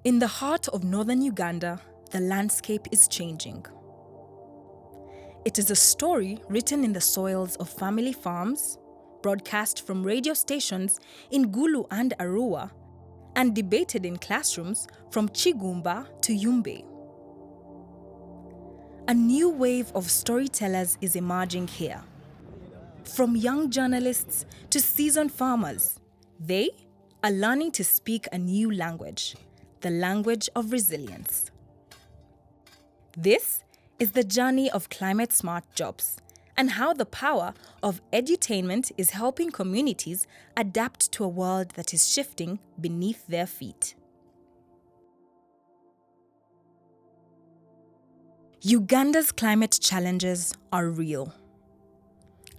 In the heart of northern Uganda, the landscape is changing. It is a story written in the soils of family farms, broadcast from radio stations in Gulu and Arua, and debated in classrooms from Chigumba to Yumbe. A new wave of storytellers is emerging here. From young journalists to seasoned farmers, they are learning to speak a new language, the language of resilience. This is the journey of climate-smart jobs and how the power of edutainment is helping communities adapt to a world that is shifting beneath their feet. Uganda's climate challenges are real.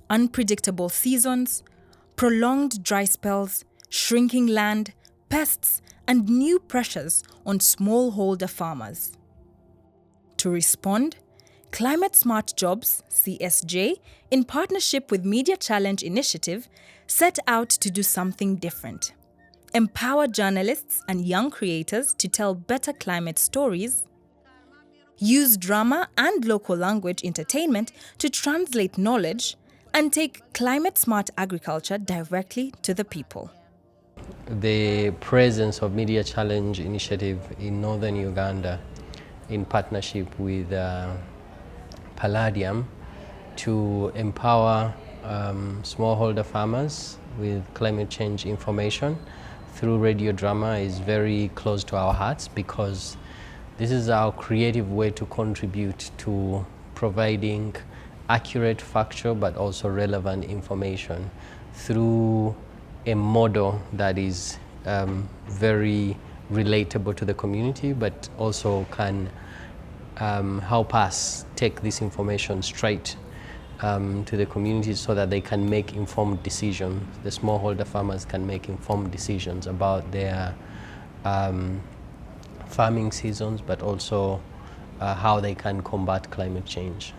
Unpredictable seasons, prolonged dry spells, shrinking land, pests, and new pressures on smallholder farmers. To respond, Climate Smart Jobs, CSJ, in partnership with Media Challenge Initiative, set out to do something different. Empower journalists and young creators to tell better climate stories, use drama and local language entertainment to translate knowledge, and take climate-smart agriculture directly to the people. The presence of Media Challenge Initiative in northern Uganda in partnership with Palladium to empower smallholder farmers with climate change information through radio drama is very close to our hearts, because this is our creative way to contribute to providing accurate, factual, but also relevant information through a model that is very relatable to the community, but also can help us take this information straight to the community so that they can make informed decisions. The smallholder farmers can make informed decisions about their farming seasons, but also how they can combat climate change.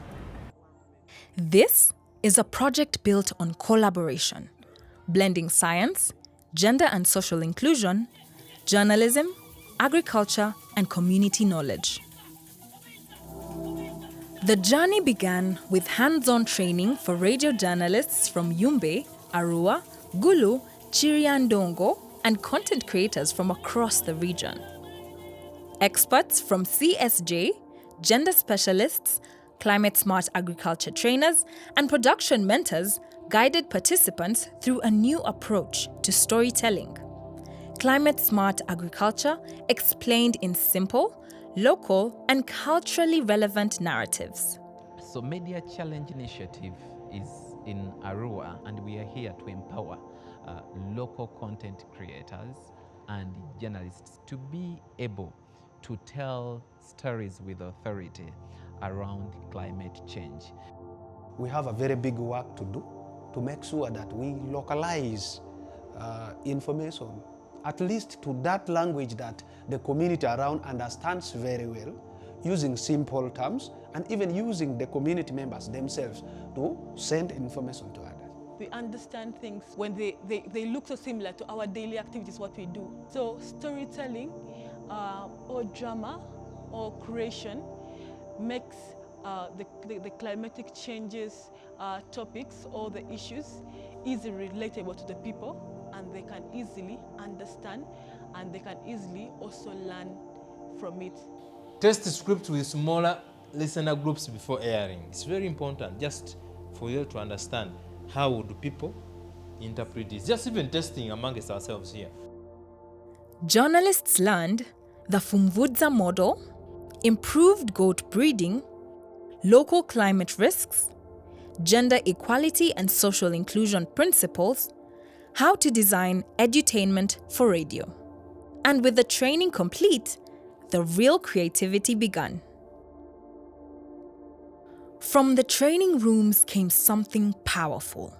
This is a project built on collaboration, blending science, gender and social inclusion, journalism, agriculture, and community knowledge. The journey began with hands-on training for radio journalists from Yumbe, Arua, Gulu, Chiriandongo, and content creators from across the region. Experts from CSJ, gender specialists, climate-smart agriculture trainers, and production mentors guided participants through a new approach to storytelling. Climate-smart agriculture explained in simple, local, and culturally relevant narratives. So Media Challenge Initiative is in Arua, and we are here to empower local content creators and journalists to be able to tell stories with authority around climate change. We have a very big work to do to make sure that we localize information, at least to that language that the community around understands very well, using simple terms, and even using the community members themselves to send information to others. We understand things when they look so similar to our daily activities, what we do. So storytelling or drama or creation makes the climatic changes topics or the issues easily relatable to the people, and they can easily understand, and they can easily also learn from it. Test the script with smaller listener groups before airing. It's very important just for you to understand how would people interpret this. Just even testing amongst ourselves here. Journalists learned the Fumvudza model, improved goat breeding, local climate risks, gender equality and social inclusion principles, how to design edutainment for radio. And with the training complete, the real creativity began. From the training rooms came something powerful: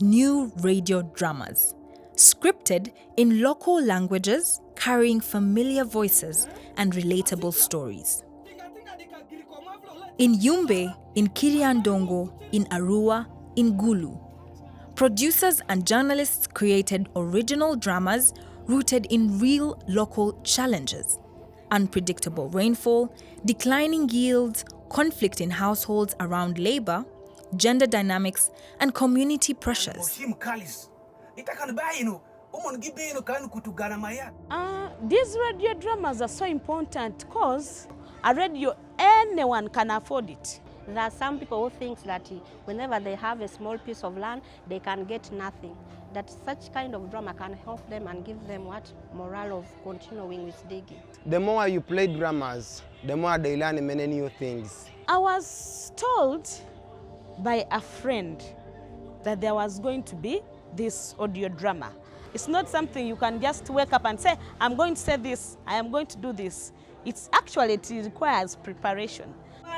new radio dramas, scripted in local languages, carrying familiar voices and relatable stories. In Yumbe, in Kiriandongo, in Arua, in Gulu, producers and journalists created original dramas rooted in real local challenges. unpredictable rainfall, declining yields, conflict in households around labor, gender dynamics, and community pressures. These radio dramas are so important because a radio, anyone can afford it. There are some people who think that whenever they have a small piece of land, they can get nothing. That such kind of drama can help them and give them morale of continuing with digging. The more you play dramas, the more they learn many new things. I was told by a friend that there was going to be this audio drama. It's not something you can just wake up and say, I'm going to say this, I am going to do this. It's actually, it requires preparation. The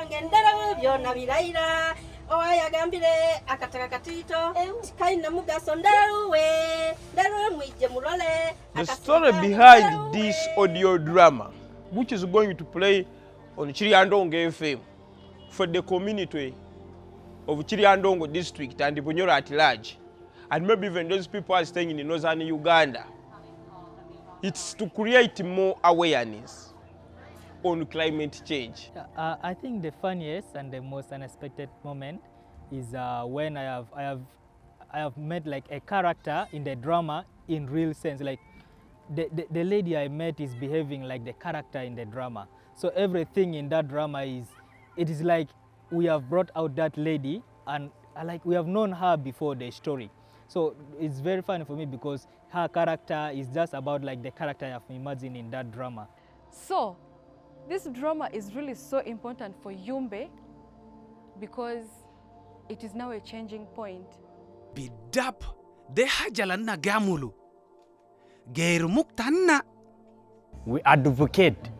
story behind this audio drama, which is going to play on Chiriandongo FM for the community of Chiriandongo district and Bunyoro at large, and maybe even those people are staying in northern Uganda, it's to create more awareness on climate change. I think the funniest and the most unexpected moment is when I have met like a character in the drama in real sense. Like the lady I met is behaving like the character in the drama. So everything in that drama it is like we have brought out that lady and like we have known her before the story. So it's very funny for me because her character is just about like the character I have imagined in that drama. So this drama is really so important for Yumbe because it is now a changing point. Bidap de hajalanna gamulu. Gairu muktanna. We advocate.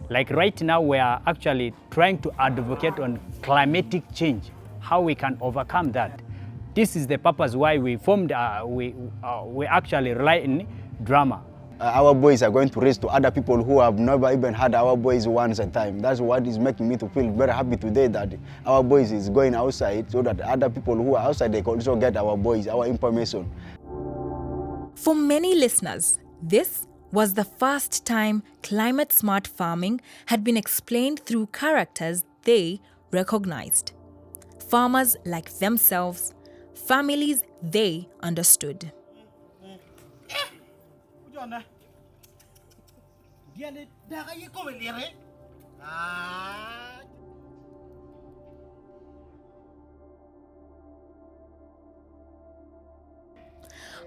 Like right now we are actually trying to advocate on climatic change, how we can overcome that. This is the purpose why we formed, we actually rely in drama. Our boys are going to raise to other people who have never even had our boys once a time. That's what is making me to feel very happy today that our boys is going outside so that other people who are outside, they can also get our boys, our information. For many listeners, this was the first time climate-smart farming had been explained through characters they recognized. Farmers like themselves, families they understood.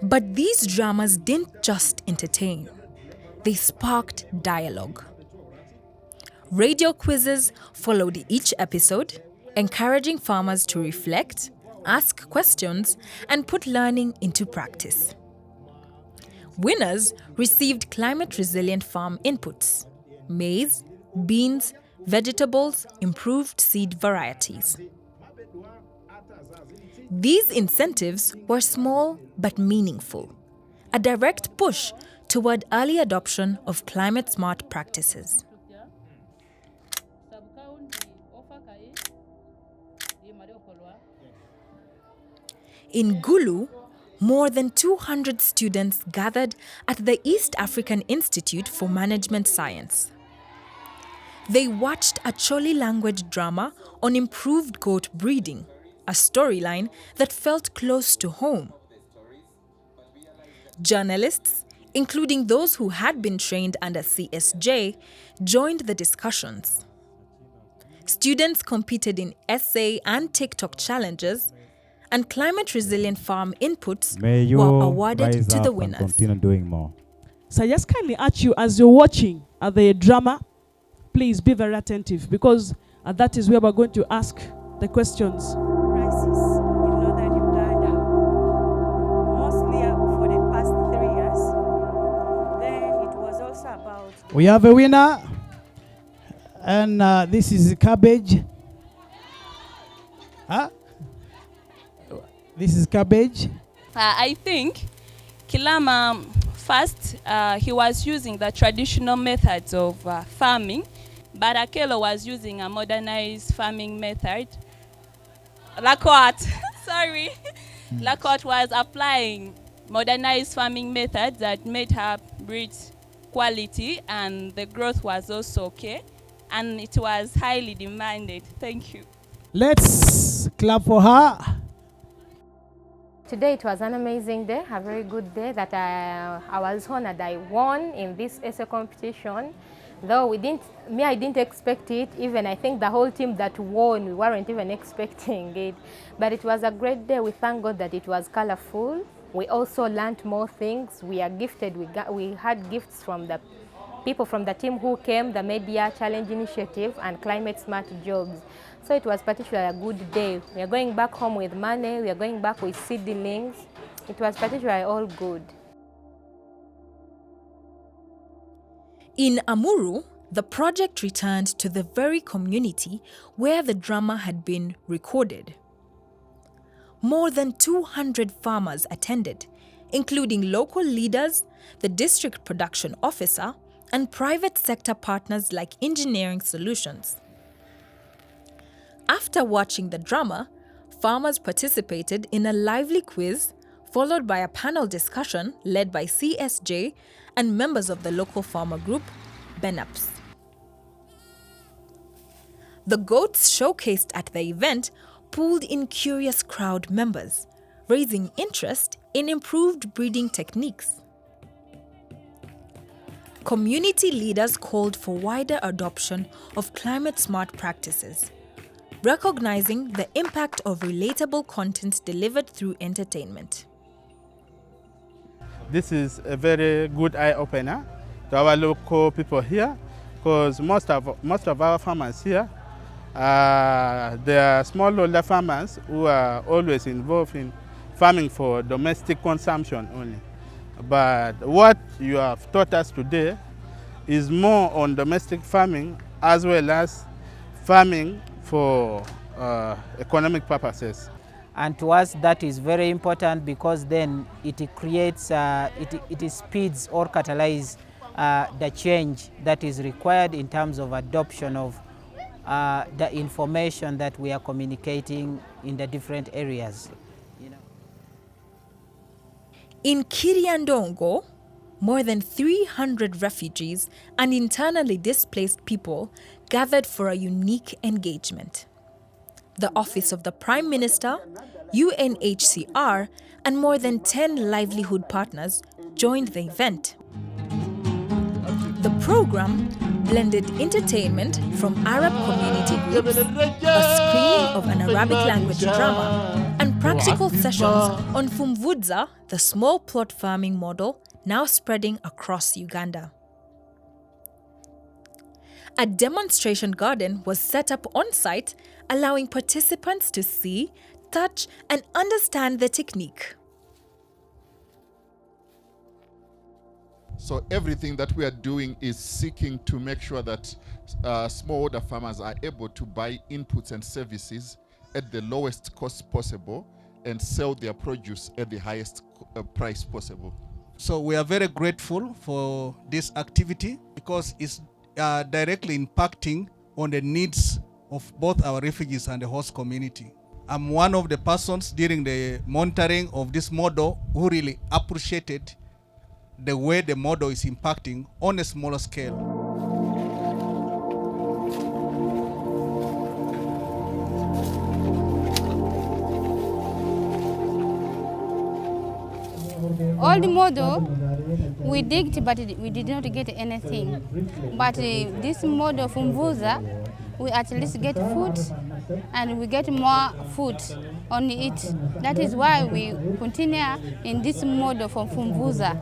But these dramas didn't just entertain. They sparked dialogue. Radio quizzes followed each episode, encouraging farmers to reflect, ask questions, and put learning into practice. Winners received climate-resilient farm inputs: maize, beans, vegetables, improved seed varieties. These incentives were small but meaningful, a direct push toward early adoption of climate-smart practices. In Gulu, more than 200 students gathered at the East African Institute for Management Science. They watched a Choli language drama on improved goat breeding, a storyline that felt close to home. Journalists, including those who had been trained under CSJ, joined the discussions. Students competed in essay and TikTok challenges, and climate-resilient farm inputs were awarded to the winners. Continue doing more. So I just kindly urge you, as you're watching the drama, please be very attentive, because that is where we're going to ask the questions. Crisis in northern Uganda, mostly for the past 3 years. Then it was also about... We have a winner, and this is cabbage. Huh? This is cabbage. I think Kilama first, he was using the traditional methods of farming, but Akelo was using a modernized farming method. Lakot, sorry. Lakot was applying modernized farming methods that made her breed quality, and the growth was also okay, and it was highly demanded. Thank you. Let's clap for her. Today it was an amazing day, a very good day that I was honored. I won in this essay competition. Though I didn't expect it. Even I think the whole team that won, we weren't even expecting it. But it was a great day. We thank God that it was colorful. We also learned more things. We are gifted. We had gifts from the people from the team who came, the Media Challenge Initiative and Climate Smart Jobs. So it was particularly a good day. We are going back home with money. We are going back with seedlings. It was particularly all good. In Amuru, the project returned to the very community where the drama had been recorded. More than 200 farmers attended, including local leaders, the district production officer, and private sector partners like Engineering Solutions. After watching the drama, farmers participated in a lively quiz, followed by a panel discussion led by CSJ and members of the local farmer group, BENAPS. The goats showcased at the event pulled in curious crowd members, raising interest in improved breeding techniques. Community leaders called for wider adoption of climate-smart practices, recognizing the impact of relatable content delivered through entertainment. This is a very good eye-opener to our local people here, because most of our farmers here, they are smallholder farmers who are always involved in farming for domestic consumption only. But what you have taught us today is more on domestic farming as well as farming for economic purposes. And to us that is very important, because then it creates, it speeds or catalyzes the change that is required in terms of adoption of the information that we are communicating in the different areas. In Kiriandongo, more than 300 refugees and internally displaced people gathered for a unique engagement. The Office of the Prime Minister, UNHCR, and more than 10 livelihood partners joined the event. The program blended entertainment from Arab community groups, a screening of an Arabic language drama, and practical sessions on Fumvudza, the small plot farming model now spreading across Uganda. A demonstration garden was set up on site, allowing participants to see, touch, and understand the technique. So everything that we are doing is seeking to make sure that smallholder farmers are able to buy inputs and services at the lowest cost possible and sell their produce at the highest price possible. So we are very grateful for this activity, because it's directly impacting on the needs of both our refugees and the host community. I'm one of the persons during the monitoring of this model who really appreciated the way the model is impacting on a smaller scale. All the model we digged, but we did not get anything. But this model from Vuza, we at least get food, and we get more food on it. That is why we continue in this model from Fumvuza.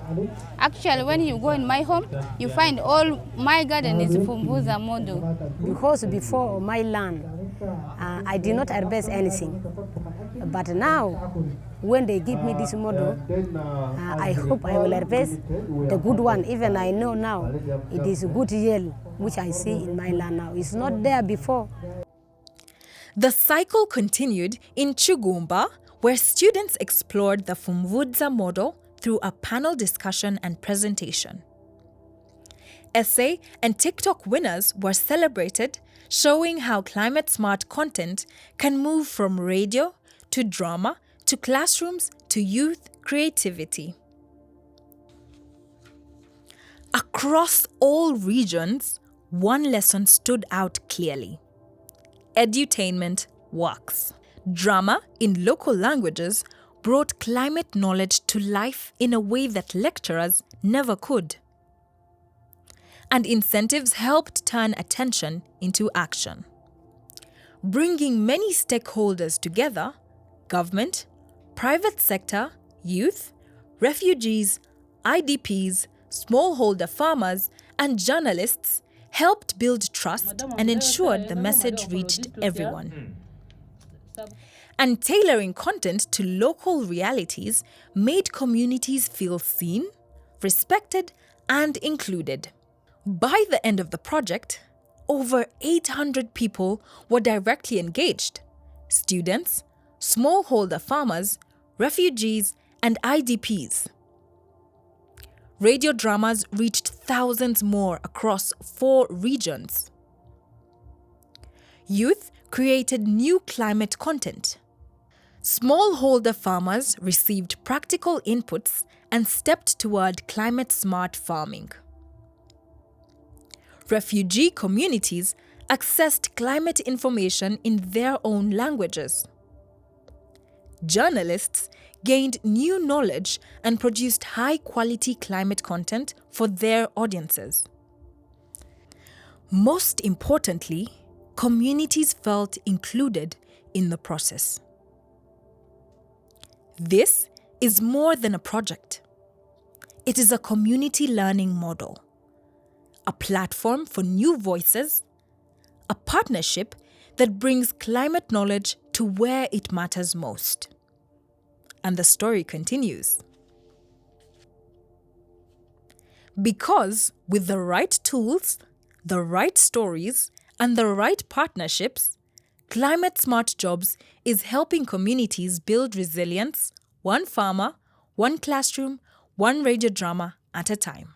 Actually, when you go in my home, you find all my garden is Fumvuza model. Because before my land, I did not harvest anything. But now, when they give me this model, I hope I will harvest the good one. Even I know now it is a good yield, which I see in my land now. It's not there before. The cycle continued in Chugumba, where students explored the Fumvudza model through a panel discussion and presentation. Essay and TikTok winners were celebrated, showing how climate-smart content can move from radio to drama to classrooms to youth creativity. Across all regions, one lesson stood out clearly. Edutainment works. Drama in local languages brought climate knowledge to life in a way that lecturers never could. And incentives helped turn attention into action. Bringing many stakeholders together, government, private sector, youth, refugees, IDPs, smallholder farmers, and journalists helped build trust and ensured the message reached everyone. And tailoring content to local realities made communities feel seen, respected, and included. By the end of the project, over 800 people were directly engaged: students, smallholder farmers, refugees, and IDPs. Radio dramas reached thousands more across 4 regions. Youth created new climate content. Smallholder farmers received practical inputs and stepped toward climate-smart farming. Refugee communities accessed climate information in their own languages. Journalists gained new knowledge and produced high-quality climate content for their audiences. Most importantly, communities felt included in the process. This is more than a project. It is a community learning model, a platform for new voices, a partnership that brings climate knowledge to where it matters most. And the story continues. Because with the right tools, the right stories, and the right partnerships, Climate Smart Jobs is helping communities build resilience, one farmer, one classroom, one radio drama at a time.